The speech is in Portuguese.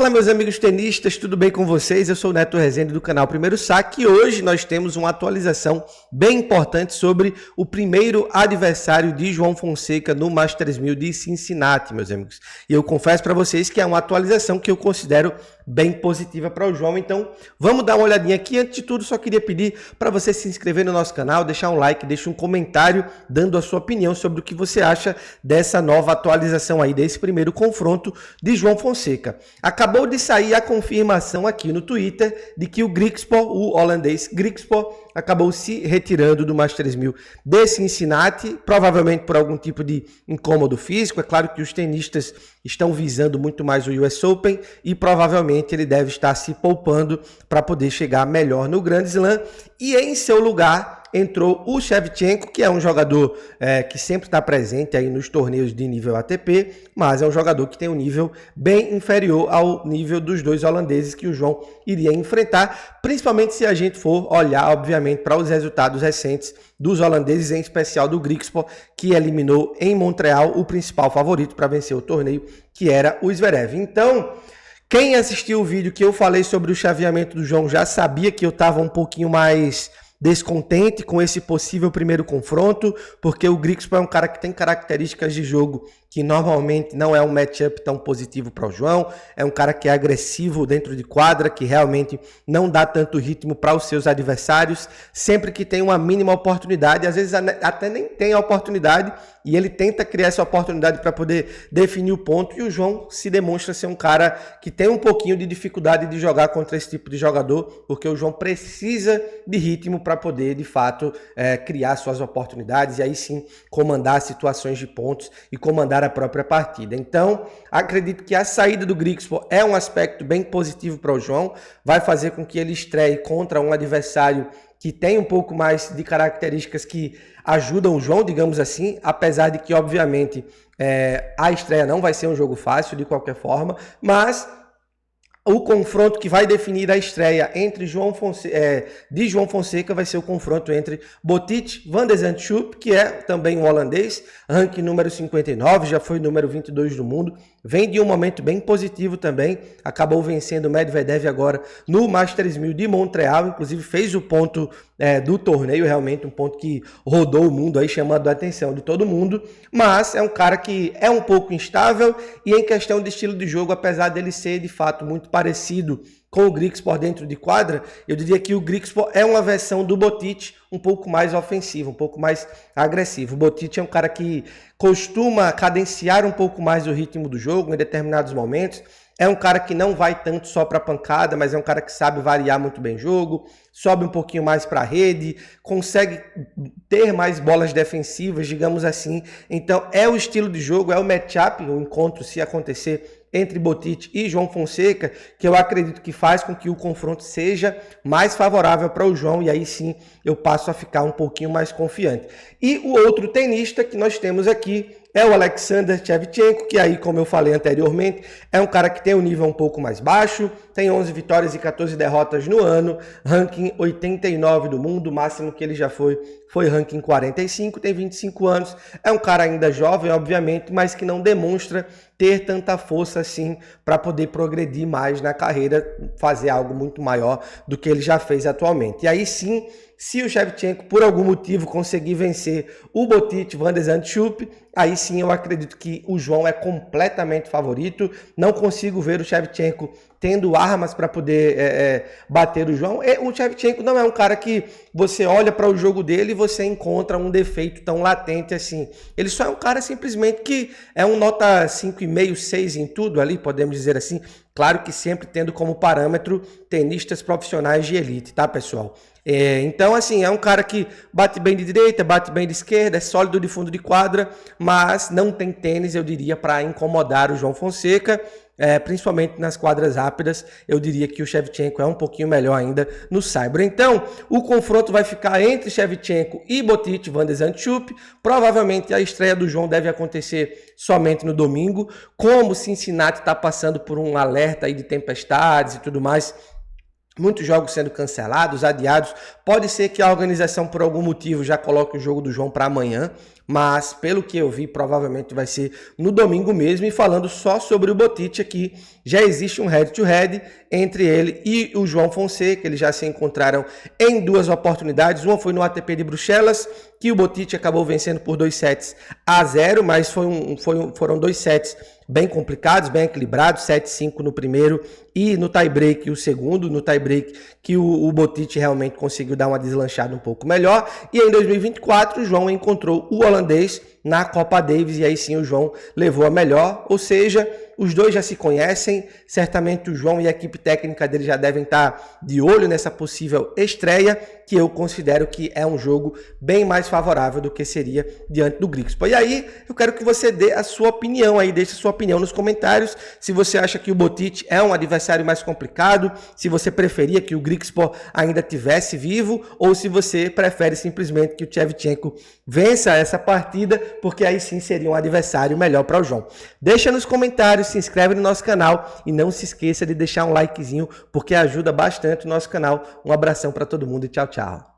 Fala, meus amigos tenistas, tudo bem com vocês? Eu sou o Neto Rezende do canal Primeiro Saque e hoje nós temos uma atualização bem importante sobre o primeiro adversário de João Fonseca no Masters 1000 de Cincinnati, meus amigos. E eu confesso para vocês que é uma atualização que eu considero bem positiva para o João, então vamos dar uma olhadinha aqui. Antes de tudo, só queria pedir para você se inscrever no nosso canal, deixar um like, deixar um comentário dando a sua opinião sobre o que você acha dessa nova atualização aí, desse primeiro confronto de João Fonseca. Acabou de sair a confirmação aqui no Twitter de que o Griekspoor, o holandês Griekspoor, acabou se retirando do Masters 1000 de Cincinnati, provavelmente por algum tipo de incômodo físico. É claro que os tenistas estão visando muito mais o US Open e provavelmente ele deve estar se poupando para poder chegar melhor no Grand Slam. E em seu lugar entrou o Shevchenko, que é um jogador que sempre está presente aí nos torneios de nível ATP, mas é um jogador que tem um nível bem inferior ao nível dos dois holandeses que o João iria enfrentar, principalmente se a gente for olhar, obviamente, para os resultados recentes dos holandeses, em especial do Griekspoor, que eliminou em Montreal o principal favorito para vencer o torneio, que era o Zverev. Então, quem assistiu o vídeo que eu falei sobre o chaveamento do João já sabia que eu estava um pouquinho mais descontente com esse possível primeiro confronto, porque o Griekspoor é um cara que tem características de jogo que normalmente não é um matchup tão positivo para o João, é um cara que é agressivo dentro de quadra, que realmente não dá tanto ritmo para os seus adversários, sempre que tem uma mínima oportunidade, às vezes até nem tem a oportunidade, e ele tenta criar essa oportunidade para poder definir o ponto, e o João se demonstra ser um cara que tem um pouquinho de dificuldade de jogar contra esse tipo de jogador, porque o João precisa de ritmo para poder, de fato, criar suas oportunidades, e aí sim comandar situações de pontos e comandar a própria partida. Então, acredito que a saída do Griekspoor é um aspecto bem positivo para o João, vai fazer com que ele estreie contra um adversário que tem um pouco mais de características que ajudam o João, digamos assim, apesar de que, obviamente, a estreia não vai ser um jogo fácil de qualquer forma, mas o confronto que vai definir a estreia entre de João Fonseca vai ser o confronto entre Botic van de Zandschulp, que é também um holandês, ranking número 59, já foi número 22 do mundo, vem de um momento bem positivo também, acabou vencendo o Medvedev agora no Masters 1000 de Montreal, inclusive fez o ponto do torneio, realmente um ponto que rodou o mundo aí, chamando a atenção de todo mundo, mas é um cara que é um pouco instável e em questão de estilo de jogo, apesar dele ser de fato muito parecido com o Griekspoor dentro de quadra, eu diria que o Griekspoor é uma versão do Botic um pouco mais ofensivo, um pouco mais agressivo. O Botic é um cara que costuma cadenciar um pouco mais o ritmo do jogo em determinados momentos. É um cara que não vai tanto só para pancada, mas é um cara que sabe variar muito bem o jogo, sobe um pouquinho mais para a rede, consegue ter mais bolas defensivas, digamos assim. Então é o estilo de jogo, é o matchup, o encontro, se acontecer entre Botic e João Fonseca, que eu acredito que faz com que o confronto seja mais favorável para o João, e aí sim eu passo a ficar um pouquinho mais confiante. E o outro tenista que nós temos aqui é o Alexander Shevchenko, que aí, como eu falei anteriormente, é um cara que tem um nível um pouco mais baixo, tem 11 vitórias e 14 derrotas no ano, ranking 89 do mundo, o máximo que ele já foi ranking 45, tem 25 anos, é um cara ainda jovem, obviamente, mas que não demonstra ter tanta força assim para poder progredir mais na carreira, fazer algo muito maior do que ele já fez atualmente. E aí sim, se o Shevchenko por algum motivo conseguir vencer o Botic van de Zandschulp, aí sim eu acredito que o João é completamente favorito. Não consigo ver o Shevchenko tendo armas para poder bater o João. O Shevchenko não é um cara que você olha para o jogo dele e você encontra um defeito tão latente assim. Ele só é um cara simplesmente que é um nota 5,5, 6 em tudo ali, podemos dizer assim. Claro que sempre tendo como parâmetro tenistas profissionais de elite, tá, pessoal? Então, assim, é um cara que bate bem de direita, bate bem de esquerda, é sólido de fundo de quadra, mas não tem tênis, eu diria, para incomodar o João Fonseca, principalmente nas quadras rápidas. Eu diria que o Shevchenko é um pouquinho melhor ainda no saibro. Então, o confronto vai ficar entre Shevchenko e Botic van de Zandschulp. Provavelmente a estreia do João deve acontecer somente no domingo. Como Cincinnati está passando por um alerta aí de tempestades e tudo mais, muitos jogos sendo cancelados, adiados, pode ser que a organização por algum motivo já coloque o jogo do João para amanhã, mas pelo que eu vi, provavelmente vai ser no domingo mesmo. E falando só sobre o Botic aqui, já existe um head-to-head entre ele e o João Fonseca. Eles já se encontraram em 2 oportunidades. Uma foi no ATP de Bruxelas, que o Botic acabou vencendo por 2-0, mas foram 2 sets bem complicados, bem equilibrados, 7-5 no primeiro e no tie-break o segundo, no tie-break que o Botic realmente conseguiu dar uma deslanchada um pouco melhor. E em 2024 o João encontrou o holandês na Copa Davis e aí sim o João levou a melhor, ou seja, os dois já se conhecem, certamente o João e a equipe técnica dele já devem estar de olho nessa possível estreia, que eu considero que é um jogo bem mais favorável do que seria diante do Griekspoor. E aí, eu quero que você dê a sua opinião aí, deixe a sua opinião nos comentários, se você acha que o Botic é um adversário mais complicado, se você preferia que o Griekspoor ainda tivesse vivo, ou se você prefere simplesmente que o Shevchenko vença essa partida, porque aí sim seria um adversário melhor para o João. Deixa nos comentários, se inscreve no nosso canal e não se esqueça de deixar um likezinho, porque ajuda bastante o nosso canal. Um abração para todo mundo e tchau, tchau.